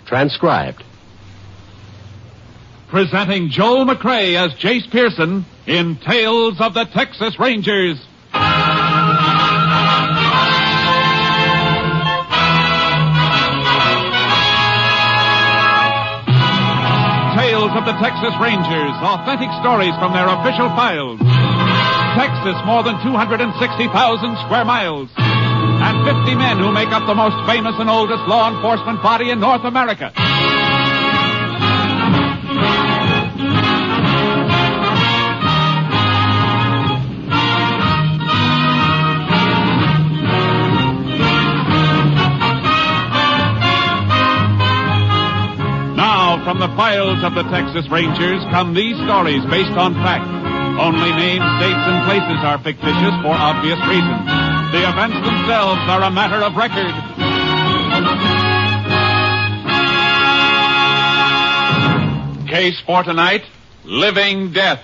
Transcribed. Presenting Joel McCrea as Jace Pearson in Tales of the Texas Rangers. Tales of the Texas Rangers, authentic stories from their official files. Texas, more than 260,000 square miles. And 50 men who make up the most famous and oldest law enforcement body in North America. Now, from the files of the Texas Rangers come these stories based on fact. Only names, dates, and places are fictitious for obvious reasons. The events themselves are a matter of record. Case for tonight, Living Death.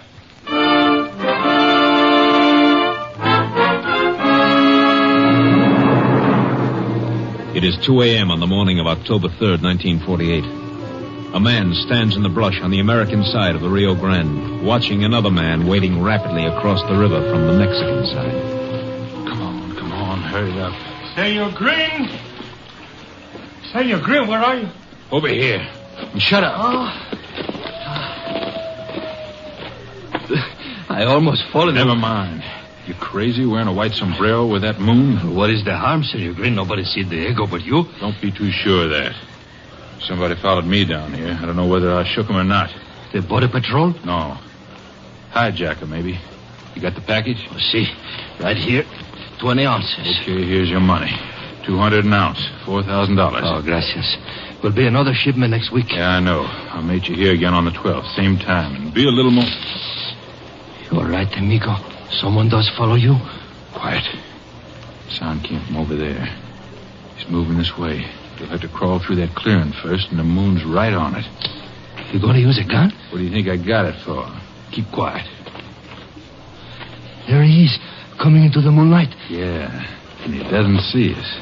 It is 2 a.m. on the morning of October 3rd, 1948. A man stands in the brush on the American side of the Rio Grande, watching another man wading rapidly across the river from the Mexican side. Come on, hurry up. Senor Green? Senor Green, where are you? Over here. And shut up. I almost fallen. Never mind. You crazy wearing a white sombrero with that moon? What is the harm, Senor Green? Nobody see the ego but you. Don't be too sure of that. Somebody followed me down here. I don't know whether I shook him or not. The border patrol? No. Hijacker, maybe. You got the package? Oh, see, right here, 20 ounces. Okay, here's your money. 200 an ounce, $4,000. Oh, gracias. Will be another shipment next week. Yeah, I know. I'll meet you here again on the 12th, same time, and be a little more... You all right, amigo? Someone does follow you? Quiet. Sound came from over there. He's moving this way. You'll have to crawl through that clearing first, and the moon's right on it. You going to use a gun? What do you think I got it for? Keep quiet. There he is, coming into the moonlight. Yeah, and he doesn't see us.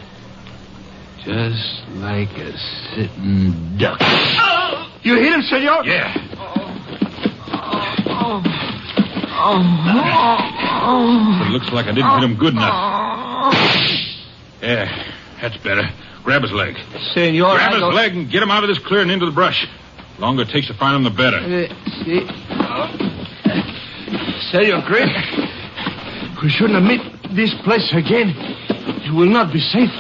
Just like a sitting duck. You hit him, senor? Yeah. But it looks like I didn't hit him good enough. Yeah, that's better. Grab his leg. Senor, Grab his leg and get him out of this clearing into the brush. The longer it takes to find him, the better. Senor Green, we shouldn't have met this place again. It will not be safe.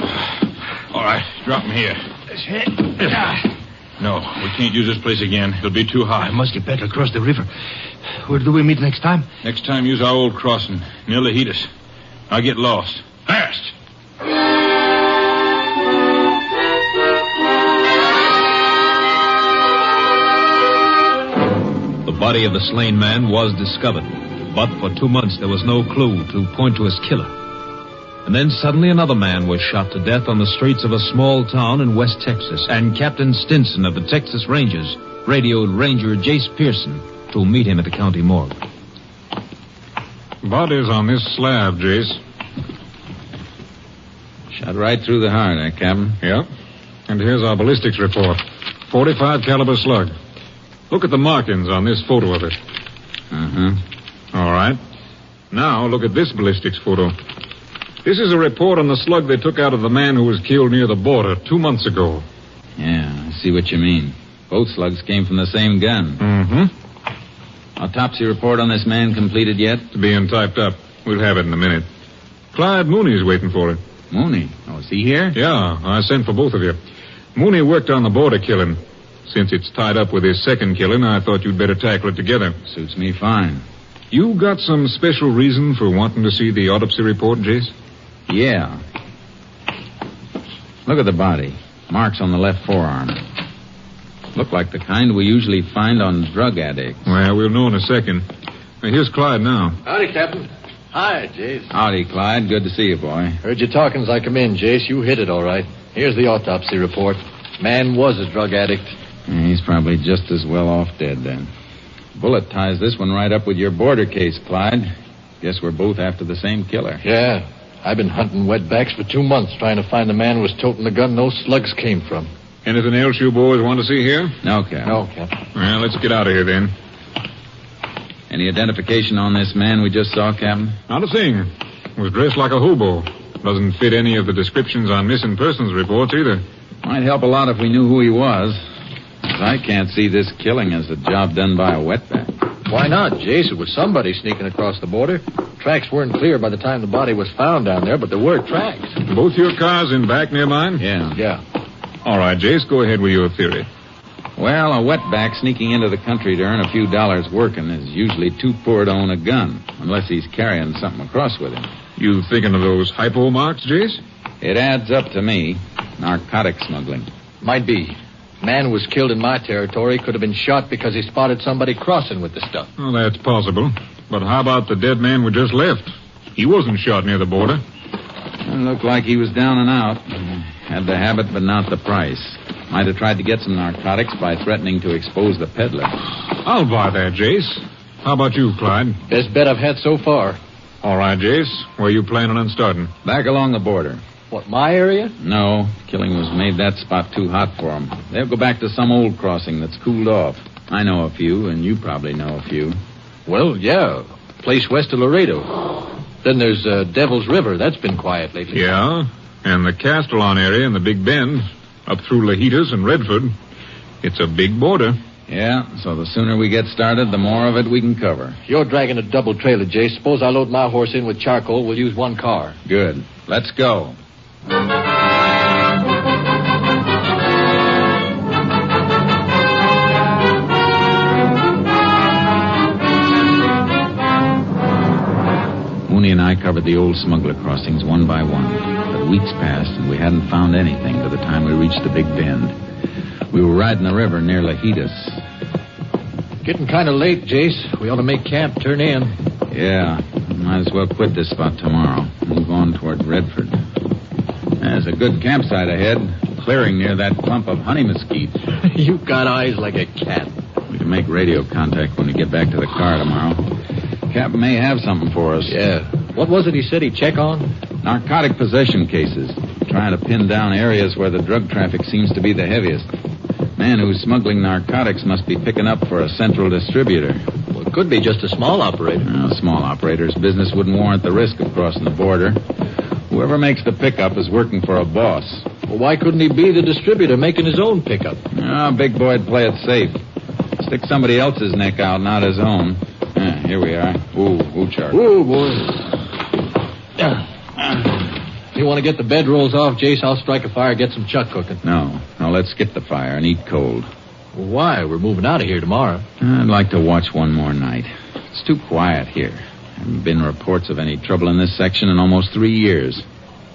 All right, drop him here. No, we can't use this place again. It'll be too hot. I must get back across the river. Where do we meet next time? Next time, use our old crossing, near Lajitas. I'll get lost. Fast! The body of the slain man was discovered, but for 2 months there was no clue to point to his killer. And then suddenly another man was shot to death on the streets of a small town in West Texas, and Captain Stinson of the Texas Rangers radioed Ranger Jace Pearson to meet him at the county morgue. Body's on this slab, Jace. Shot right through the heart, Captain? Yep. And here's our ballistics report. .45 caliber slug. Look at the markings on this photo of it. All right. Now look at this ballistics photo. This is a report on the slug they took out of the man who was killed near the border 2 months ago. Yeah, I see what you mean. Both slugs came from the same gun. Autopsy report on this man completed yet? It's being typed up. We'll have it in a minute. Clyde Mooney's waiting for it. Mooney? Oh, is he here? Yeah, I sent for both of you. Mooney worked on the border killing. Since it's tied up with his second killing, I thought you'd better tackle it together. Suits me fine. You got some special reason for wanting to see the autopsy report, Jace? Yeah. Look at the body. Marks on the left forearm. Look like the kind we usually find on drug addicts. Well, we'll know in a second. Here's Clyde now. Howdy, Captain. Hi, Jace. Howdy, Clyde. Good to see you, boy. Heard you talking as I come in, Jace. You hit it all right. Here's the autopsy report. Man was a drug addict. He's probably just as well off dead, then. Bullet ties this one right up with your border case, Clyde. Guess we're both after the same killer. Yeah. I've been hunting wetbacks for 2 months trying to find the man who was toting the gun those slugs came from. Anything else you boys want to see here? No, Cap. No, Cap. Well, let's get out of here then. Any identification on this man we just saw, Captain? Not a thing. Was dressed like a hobo. Doesn't fit any of the descriptions on missing persons reports either. Might help a lot if we knew who he was. 'Cause I can't see this killing as a job done by a wetback. Why not, Jace? It was somebody sneaking across the border. Tracks weren't clear by the time the body was found down there, but there were tracks. Both your cars in back near mine? Yeah. Yeah. All right, Jace, go ahead with your theory. Well, a wetback sneaking into the country to earn a few dollars working is usually too poor to own a gun, unless he's carrying something across with him. You thinking of those hypo marks, Jace? It adds up to me. Narcotic smuggling. Might be. Man was killed in my territory. Could have been shot because he spotted somebody crossing with the stuff. Well, that's possible. But how about the dead man we just left? He wasn't shot near the border. It looked like he was down and out. Had the habit, but not the price. Might have tried to get some narcotics by threatening to expose the peddler. I'll buy that, Jace. How about you, Clyde? Best bet I've had so far. All right, Jace. Where you planning on starting? Back along the border. What, my area? No, killing was made that spot too hot for them. They'll go back to some old crossing that's cooled off. I know a few, and you probably know a few. Well, yeah. Place west of Laredo. Then there's Devil's River. That's been quiet lately. Yeah, and the Castellon area and the Big Bend, up through Lajitas and Redford. It's a big border. Yeah, so the sooner we get started, the more of it we can cover. You're dragging a double trailer, Jace. Suppose I load my horse in with charcoal. We'll use one car. Good. Let's go. Mooney and I covered the old smuggler crossings one by one. But weeks passed, and we hadn't found anything by the time we reached the Big Bend. We were riding the river near Lajitas. Getting kind of late, Jace. We ought to make camp, turn in. Yeah, might as well quit this spot tomorrow. Move on toward Redford. There's a good campsite ahead. Clearing near that clump of honey mesquite. You've got eyes like a cat. We can make radio contact when we get back to the car tomorrow. Captain may have something for us. Yeah. What was it he said he'd check on? Narcotic possession cases. Trying to pin down areas where the drug traffic seems to be the heaviest. Man who's smuggling narcotics must be picking up for a central distributor. Well, it could be just a small operator. A small operator's business wouldn't warrant the risk of crossing the border. Whoever makes the pickup is working for a boss. Well, why couldn't he be the distributor making his own pickup? Big boy'd play it safe. Stick somebody else's neck out, not his own. Here we are. Ooh, Charlie. Ooh, boy. You want to get the bedrolls off, Jace? I'll strike a fire, get some chuck cooking. No, let's skip the fire and eat cold. Well, why? We're moving out of here tomorrow. I'd like to watch one more night. It's too quiet here. Haven't been reports of any trouble in this section in almost 3 years.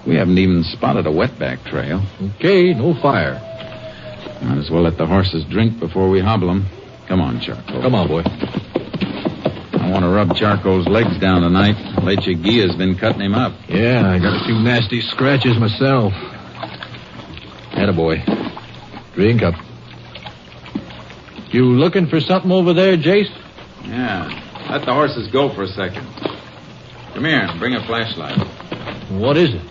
We haven't even spotted a wetback trail. Okay, no fire. Might as well let the horses drink before we hobble them. Come on, Charcoal. Come on, boy. I want to rub Charcoal's legs down tonight. Leche Guia's been cutting him up. Yeah, I got a few nasty scratches myself. Attaboy. Drink up. You looking for something over there, Jace? Yeah. Let the horses go for a second. Come here, bring a flashlight. What is it?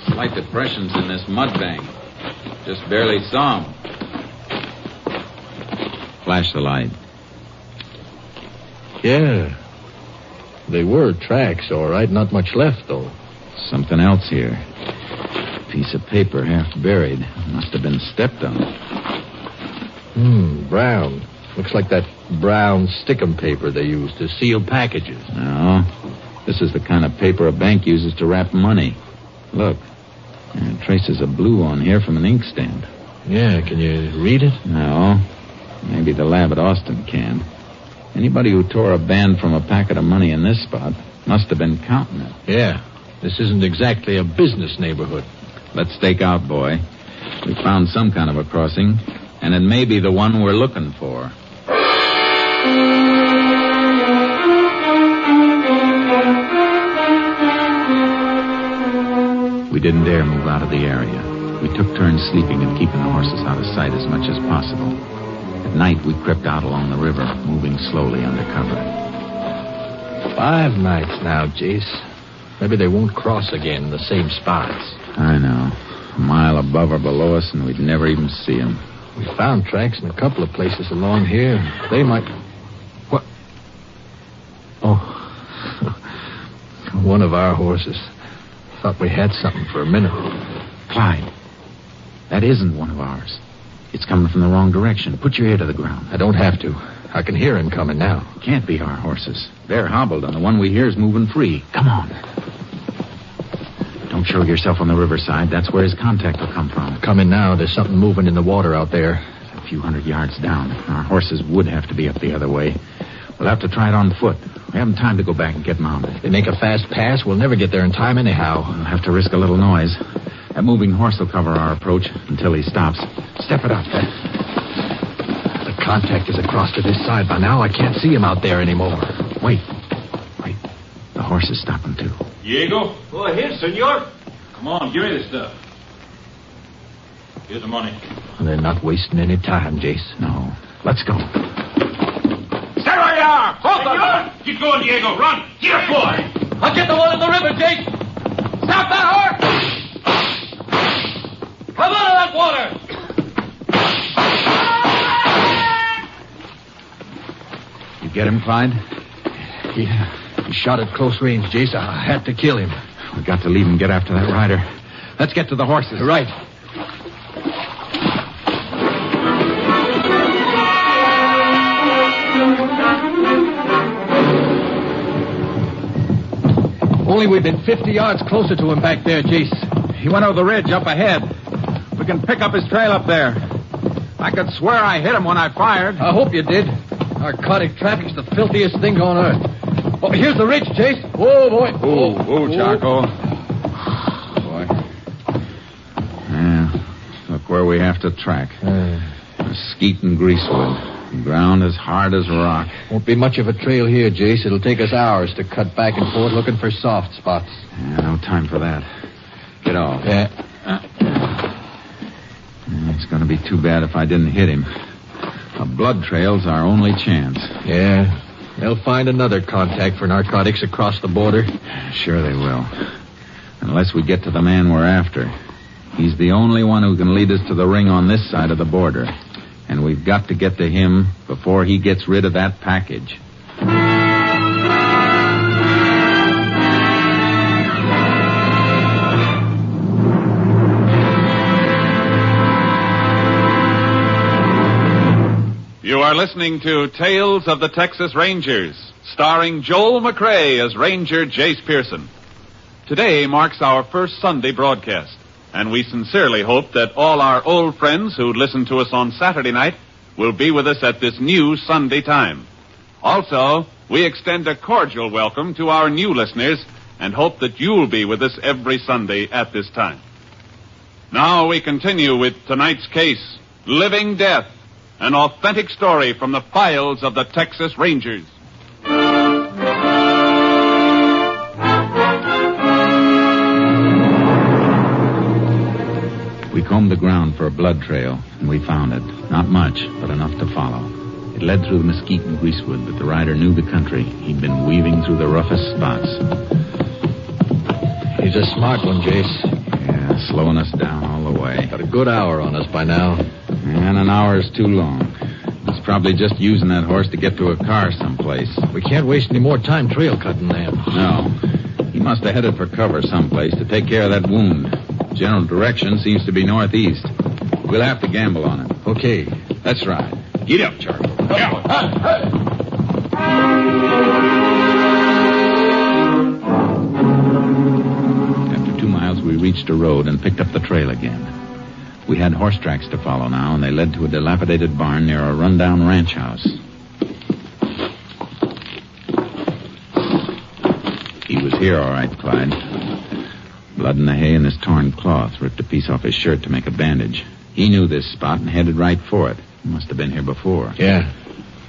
Slight depressions in this mud bank. Just barely saw them. Flash the light. Yeah. They were tracks, all right. Not much left, though. Something else here. Piece of paper half buried. Must have been stepped on. Brown. Looks like that brown stickum paper they use to seal packages. No. This is the kind of paper a bank uses to wrap money. Look. Traces of blue on here from an inkstand. Yeah, can you read it? No. Maybe the lab at Austin can. Anybody who tore a band from a packet of money in this spot must have been counting it. Yeah. This isn't exactly a business neighborhood. Let's stake out, boy. We found some kind of a crossing, and it may be the one we're looking for. We didn't dare move out of the area. We took turns sleeping and keeping the horses out of sight as much as possible. At night, we crept out along the river, moving slowly under cover. 5 nights now, Jace. Maybe they won't cross again in the same spots. I know. A mile above or below us, and we'd never even see him. We found tracks in a couple of places along here. They might... What? Oh. One of our horses. Thought we had something for a minute. Clyde, that isn't one of ours. It's coming from the wrong direction. Put your ear to the ground. I don't have to. I can hear him coming now. Can't be our horses. They're hobbled, and the one we hear is moving free. Come on. Don't show yourself on the riverside. That's where his contact will come from. Coming now. There's something moving in the water out there. A few hundred yards down. Our horses would have to be up the other way. We'll have to try it on foot. We haven't time to go back and get mounted. If they make a fast pass, we'll never get there in time anyhow. We'll have to risk a little noise. That moving horse will cover our approach until he stops. Step it up. The contact is across to this side by now. I can't see him out there anymore. Wait. The horse is stopping, too. Diego? Oh, here, senor. Come on, give me this stuff. Here's the money. They're not wasting any time, Jace. No. Let's go. Stay where you are! Both of them! Keep going, Diego. Run! Get boy! I'll get the one in the river, Jake. Stop that horse! Come out of that water! You get him, Clyde? He shot at close range, Jace. I had to kill him. We've got to leave and get after that rider. Let's get to the horses. Right. Only we've been 50 yards closer to him back there, Jace. He went over the ridge up ahead. We can pick up his trail up there. I could swear I hit him when I fired. I hope you did. Narcotic traffic's the filthiest thing on earth. Oh, here's the ridge, Jace. Whoa, boy. Oh, Charco. Boy. Yeah. Look where we have to track. Mesquite and Greasewood. The ground as hard as rock. Won't be much of a trail here, Jace. It'll take us hours to cut back and forth looking for soft spots. Yeah, no time for that. Get off. Yeah. It's going to be too bad if I didn't hit him. A blood trail's our only chance. Yeah. They'll find another contact for narcotics across the border. Sure they will. Unless we get to the man we're after. He's the only one who can lead us to the ring on this side of the border. And we've got to get to him before he gets rid of that package. You are listening to Tales of the Texas Rangers, starring Joel McRae as Ranger Jace Pearson. Today marks our first Sunday broadcast, and we sincerely hope that all our old friends who listened to us on Saturday night will be with us at this new Sunday time. Also, we extend a cordial welcome to our new listeners and hope that you'll be with us every Sunday at this time. Now we continue with tonight's case, Living Death, an authentic story from the files of the Texas Rangers. We combed the ground for a blood trail, and we found it. Not much, but enough to follow. It led through the Mesquite and Greasewood, but the rider knew the country. He'd been weaving through the roughest spots. He's a smart one, Jace. Yeah, slowing us down all the way. Got a good hour on us by now. And an hour's too long. He's probably just using that horse to get to a car someplace. We can't waste any more time trail cutting them. No. He must have headed for cover someplace to take care of that wound. General direction seems to be northeast. We'll have to gamble on it. Okay. That's right. Get up, Charlie. After 2 miles, we reached a road and picked up the trail again. We had horse tracks to follow now, and they led to a dilapidated barn near a rundown ranch house. He was here, all right, Clyde. Blood in the hay and his torn cloth, ripped a piece off his shirt to make a bandage. He knew this spot and headed right for it. He must have been here before. Yeah,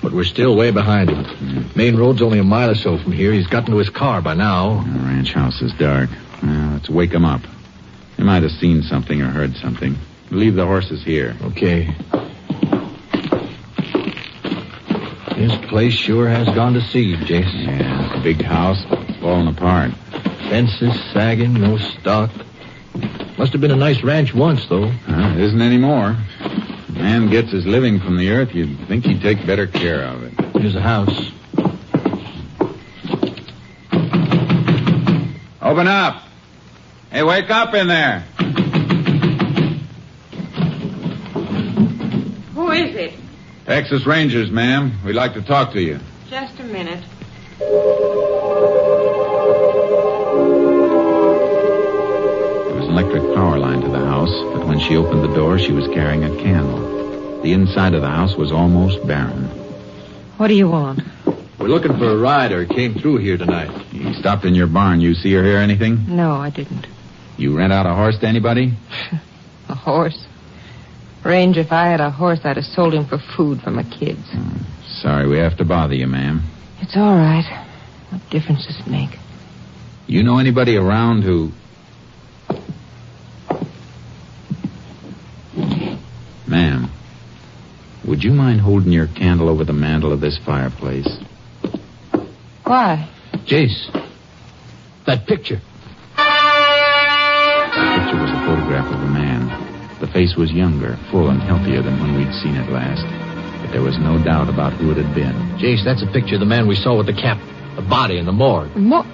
but we're still way behind him. Main road's only a mile or so from here. He's gotten to his car by now. The ranch house is dark. Well, let's wake him up. He might have seen something or heard something. Leave the horses here. Okay. This place sure has gone to seed, Jason. Yeah, it's a big house, falling apart. Fences sagging, no stock. Must have been a nice ranch once, though. It isn't anymore. A man gets his living from the earth, you'd think he'd take better care of it. Here's a house. Open up. Hey, wake up in there. Who is it? Texas Rangers, ma'am. We'd like to talk to you. Just a minute. There was an electric power line to the house, but when she opened the door, she was carrying a candle. The inside of the house was almost barren. What do you want? We're looking for a rider. Came through here tonight. He stopped in your barn. You see or hear anything? No, I didn't. You rent out a horse to anybody? A horse? Range, if I had a horse, I'd have sold him for food for my kids. Sorry we have to bother you, ma'am. It's all right. What difference does it make? You know anybody around who... Ma'am, would you mind holding your candle over the mantel of this fireplace? Why? Jace, that picture. The picture was a photograph of a man. The face was younger, full and healthier than when we'd seen it last. But there was no doubt about who it had been. Jace, that's a picture of the man we saw with the cap, the body in the morgue. Oh, no.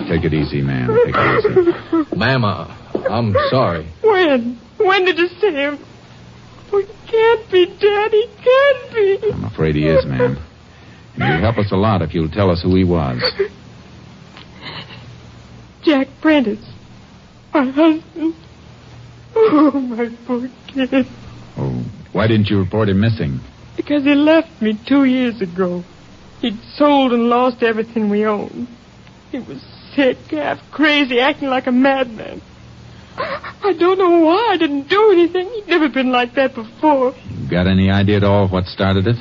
Take it easy, ma'am. Take it easy. Ma'am, I'm sorry. When? When did you see him? Oh, he can't be dead. He can't be. I'm afraid he is, ma'am. And you'll help us a lot if you'll tell us who he was. Jack Prentice. My husband. Oh, my poor kid. Oh, why didn't you report him missing? Because he left me 2 years ago. He'd sold and lost everything we owned. He was sick, half crazy, acting like a madman. I don't know why I didn't do anything. He'd never been like that before. Got any idea at all what started it?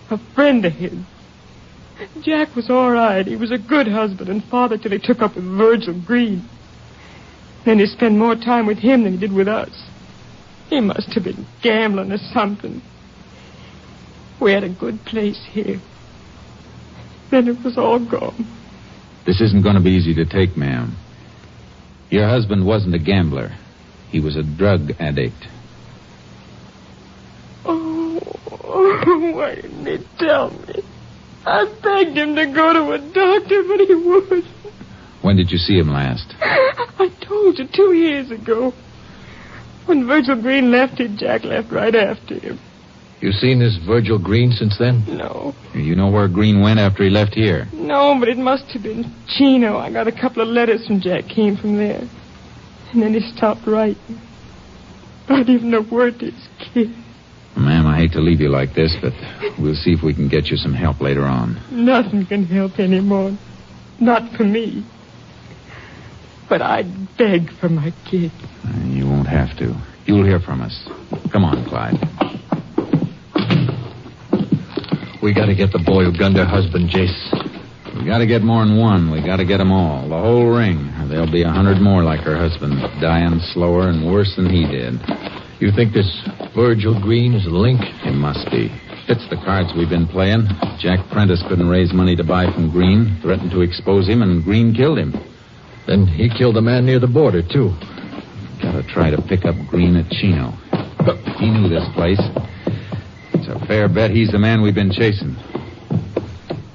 A friend of his. Jack was all right. He was a good husband and father till he took up with Virgil Green. Then he spent more time with him than he did with us. He must have been gambling or something. We had a good place here. Then it was all gone. This isn't going to be easy to take, ma'am. Your husband wasn't a gambler. He was a drug addict. Oh, why didn't he tell me? I begged him to go to a doctor, but he wouldn't. When did you see him last? I told you 2 years ago. When Virgil Green left here, Jack left right after him. You seen this Virgil Green since then? No. You know where Green went after he left here? No, but it must have been Chino. I got a couple of letters from Jack came from there. And then he stopped writing. Not even a word to his kid. Ma'am, I hate to leave you like this, but we'll see if we can get you some help later on. Nothing can help anymore. Not for me. But I'd beg for my kid. You won't have to. You'll hear from us. Come on, Clyde. We gotta get the boy who gunned her husband, Jace. We gotta get more than one. We gotta get them all. The whole ring. There'll be 100 more like her husband, dying slower and worse than he did. You think this Virgil Green is a link? It must be. Fits the cards we've been playing. Jack Prentice couldn't raise money to buy from Green, threatened to expose him, and Green killed him. Then he killed a man near the border, too. Gotta try to pick up Green at Chino. He knew this place. It's a fair bet he's the man we've been chasing.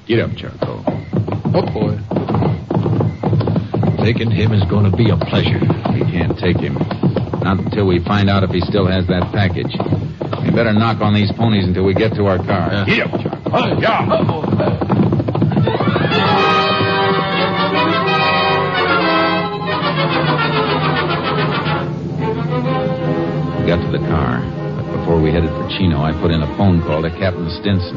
Get up, Charcoal. Oh, boy. Taking him is going to be a pleasure. We can't take him. Not until we find out if he still has that package. We better knock on these ponies until we get to our car. Get up, Charcoal. We got to the car. Before we headed for Chino, I put in a phone call to Captain Stinson.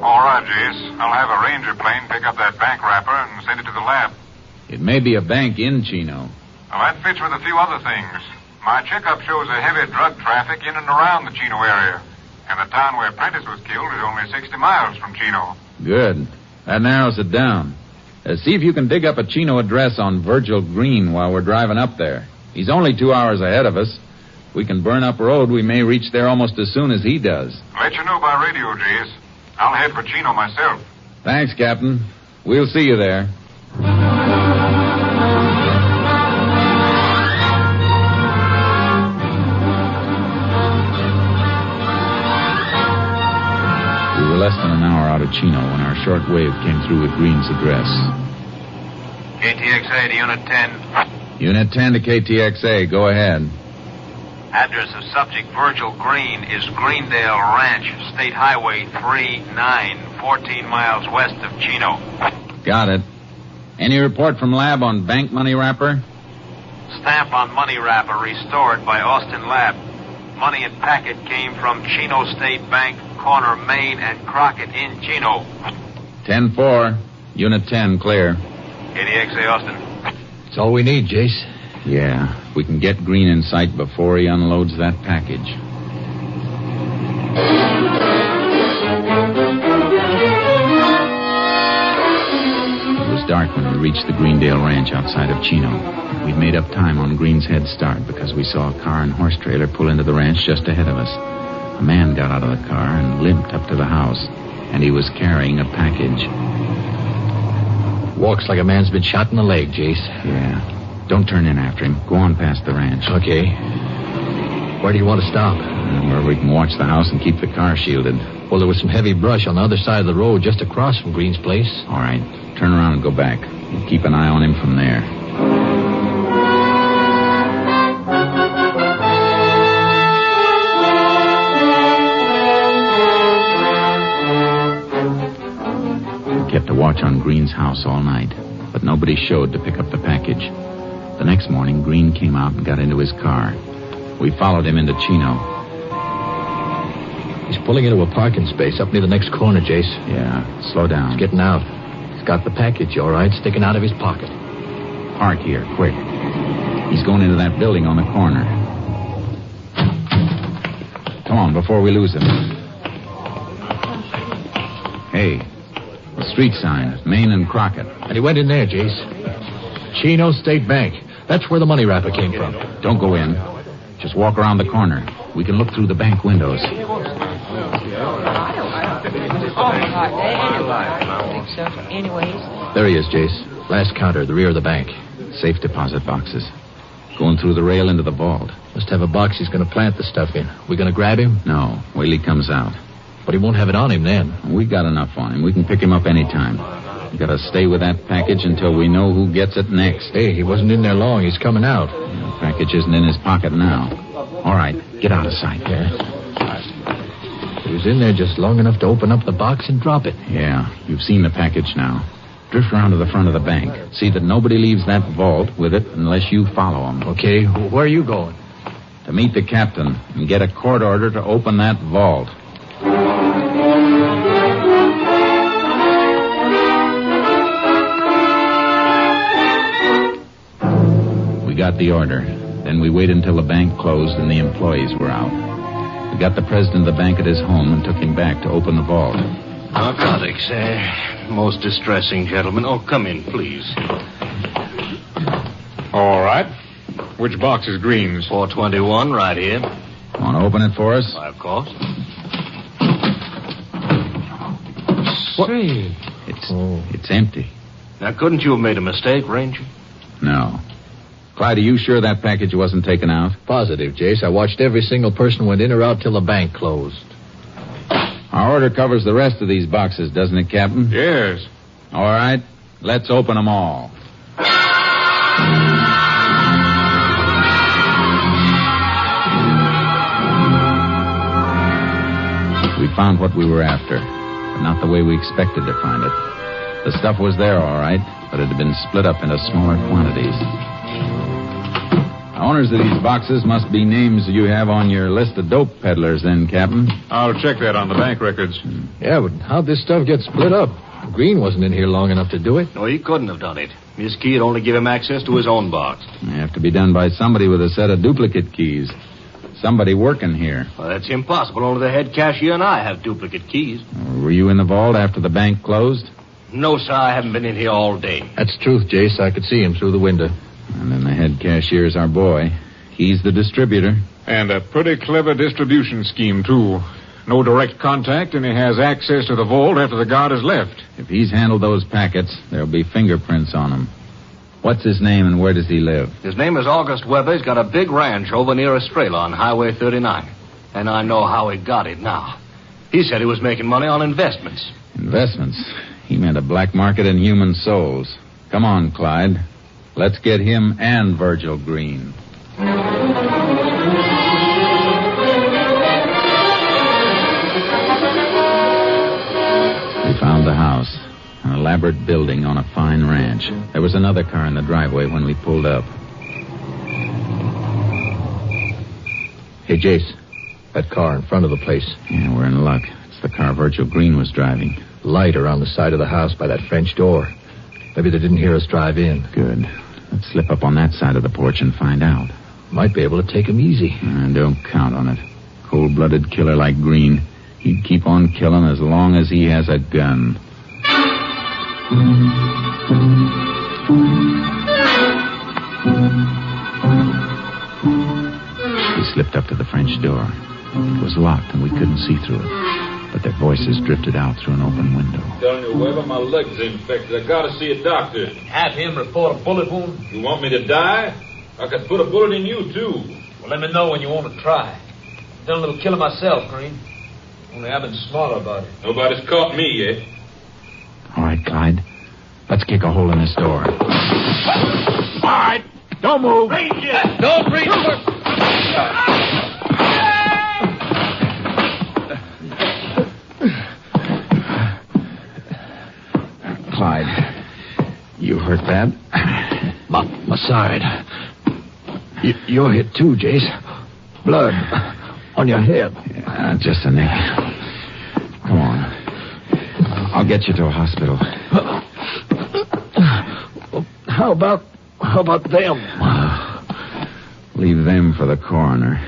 All right, Jace. I'll have a Ranger plane pick up that bank wrapper and send it to the lab. It may be a bank in Chino. Well, that fits with a few other things. My checkup shows a heavy drug traffic in and around the Chino area. And the town where Prentice was killed is only 60 miles from Chino. Good. That narrows it down. See if you can dig up a Chino address on Virgil Green while we're driving up there. He's only 2 hours ahead of us. If we can burn up road, we may reach there almost as soon as he does. Let you know by radio, Jace. I'll head for Chino myself. Thanks, Captain. We'll see you there. Chino when our short wave came through with Green's address. KTXA to Unit 10. Unit 10 to KTXA. Go ahead. Address of subject Virgil Green is Greendale Ranch, State Highway 39, 14 miles west of Chino. Got it. Any report from lab on bank money wrapper? Stamp on money wrapper restored by Austin Lab. Money and packet came from Chino State Bank, corner Main and Crockett in Chino. 10-4. Unit 10, clear. KTXA Austin. That's all we need, Jace. Yeah, we can get Green in sight before he unloads that package. It was dark when we reached the Greendale Ranch outside of Chino. We'd made up time on Green's head start because we saw a car and horse trailer pull into the ranch just ahead of us. A man got out of the car and limped up to the house, and he was carrying a package. Walks like a man's been shot in the leg, Jace. Yeah. Don't turn in after him. Go on past the ranch. Okay. Where do you want to stop? Where we can watch the house and keep the car shielded. Well, there was some heavy brush on the other side of the road just across from Green's place. All right. Turn around and go back. We'll keep an eye on him from there. We kept a watch on Green's house all night, but nobody showed to pick up the package. The next morning, Green came out and got into his car. We followed him into Chino. He's pulling into a parking space up near the next corner, Jace. Yeah, slow down. He's getting out. He's got the package, all right, sticking out of his pocket. Park here, quick. He's going into that building on the corner. Come on, before we lose him. Hey, the street sign, Main and Crockett. And he went in there, Jace. Chino State Bank. That's where the money wrapper came from. Don't go in. Just walk around the corner. We can look through the bank windows. There he is, Jace. Last counter, the rear of the bank. Safe deposit boxes. Going through the rail into the vault. Must have a box he's going to plant the stuff in. We going to grab him? No, wait till he comes out. But he won't have it on him then. We got enough on him. We can pick him up anytime. We gotta stay with that package until we know who gets it next. Hey, he wasn't in there long. He's coming out. The package isn't in his pocket now. All right, get out of sight. Yeah. He was in there just long enough to open up the box and drop it. Yeah, you've seen the package now. Drift around to the front of the bank. See that nobody leaves that vault with it unless you follow him. Okay, where are you going? To meet the captain and get a court order to open that vault. We got the order. Then we waited until the bank closed and the employees were out. We got the president of the bank at his home and took him back to open the vault. Narcotics, most distressing, gentlemen. Oh, come in, please. All right. Which box is Green's? 421, right here. Want to open it for us? Why, of course. Say. It's empty. Now, couldn't you have made a mistake, Ranger? No. Clyde, are you sure that package wasn't taken out? Positive, Jace. I watched every single person went in or out till the bank closed. Our order covers the rest of these boxes, doesn't it, Captain? Yes. All right. Let's open them all. We found what we were after, but not the way we expected to find it. The stuff was there, all right, but it had been split up into smaller quantities. The owners of these boxes must be names you have on your list of dope peddlers, then, Captain. I'll check that on the bank records. Yeah, but how'd this stuff get split up? Green wasn't in here long enough to do it. No, he couldn't have done it. His key had only given him access to his own box. They have to be done by somebody with a set of duplicate keys. Somebody working here. Well, that's impossible. Only the head cashier and I have duplicate keys. Were you in the vault after the bank closed? No, sir, I haven't been in here all day. That's truth, Jace. I could see him through the window. And then the head cashier's our boy. He's the distributor. And a pretty clever distribution scheme, too. No direct contact, and he has access to the vault after the guard has left. If he's handled those packets, there'll be fingerprints on them. What's his name and where does he live? His name is August Weber. He's got a big ranch over near Estrella on Highway 39. And I know how he got it now. He said he was making money on investments. Investments. He meant a black market in human souls. Come on, Clyde. Let's get him and Virgil Green. We found the house. An elaborate building on a fine ranch. There was another car in the driveway when we pulled up. Hey, Jace. That car in front of the place. Yeah, we're in luck. It's the car Virgil Green was driving. Light around the side of the house by that French door. Maybe they didn't hear us drive in. Good. Let's slip up on that side of the porch and find out. Might be able to take him easy. Don't count on it. Cold-blooded killer like Green. He'd keep on killing as long as he has a gun. We slipped up to the French door. It was locked and we couldn't see through it. But their voices drifted out through an open window. Telling you, Weber, my leg's infected. I gotta see a doctor. Have him report a bullet wound? You want me to die? I could put a bullet in you, too. Well, let me know when you want to try. I've done a little killing myself, Green. Only I've been smarter about it. Nobody's caught me yet. All right, Clyde. Let's kick a hole in this door. All right. Don't move. Don't reach for... Clyde, you hurt bad? My side. You're hit too, Jace. Blood on your head. Yeah, just a nick. Come on. I'll get you to a hospital. How about them? Leave them for the coroner.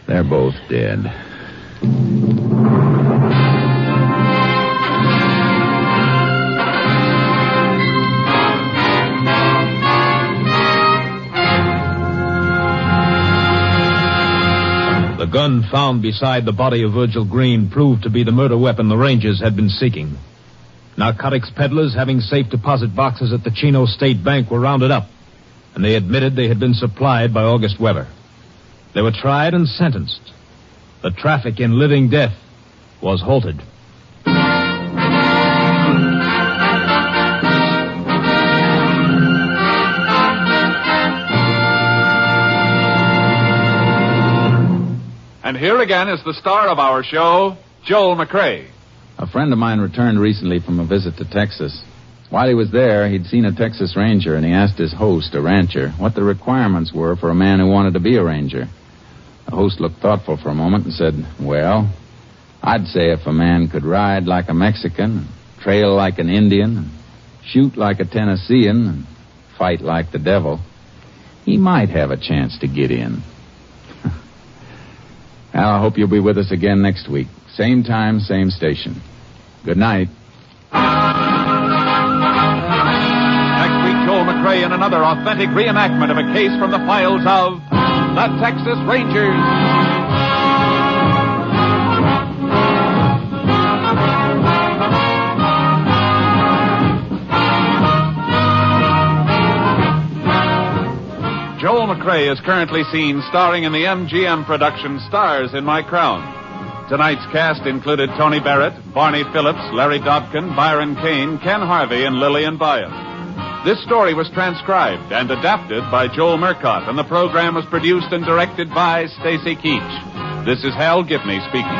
They're both dead. The gun found beside the body of Virgil Green proved to be the murder weapon the Rangers had been seeking. Narcotics peddlers having safe deposit boxes at the Chino State Bank were rounded up, and they admitted they had been supplied by August Weber. They were tried and sentenced. The traffic in living death was halted. And here again is the star of our show, Joel McCrea. A friend of mine returned recently from a visit to Texas. While he was there, he'd seen a Texas Ranger, and he asked his host, a rancher, what the requirements were for a man who wanted to be a ranger. The host looked thoughtful for a moment and said, well, I'd say if a man could ride like a Mexican, trail like an Indian, shoot like a Tennessean, and fight like the devil, he might have a chance to get in. Well, I hope you'll be with us again next week. Same time, same station. Good night. Next week, Joel McCrea in another authentic reenactment of a case from the files of the Texas Rangers. Joel McCrea is currently seen starring in the MGM production Stars in My Crown. Tonight's cast included Tony Barrett, Barney Phillips, Larry Dobkin, Byron Kane, Ken Harvey, and Lillian Byam. This story was transcribed and adapted by Joel Murcott, and the program was produced and directed by Stacy Keach. This is Hal Gibney speaking.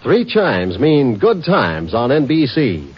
Three chimes mean good times on NBC.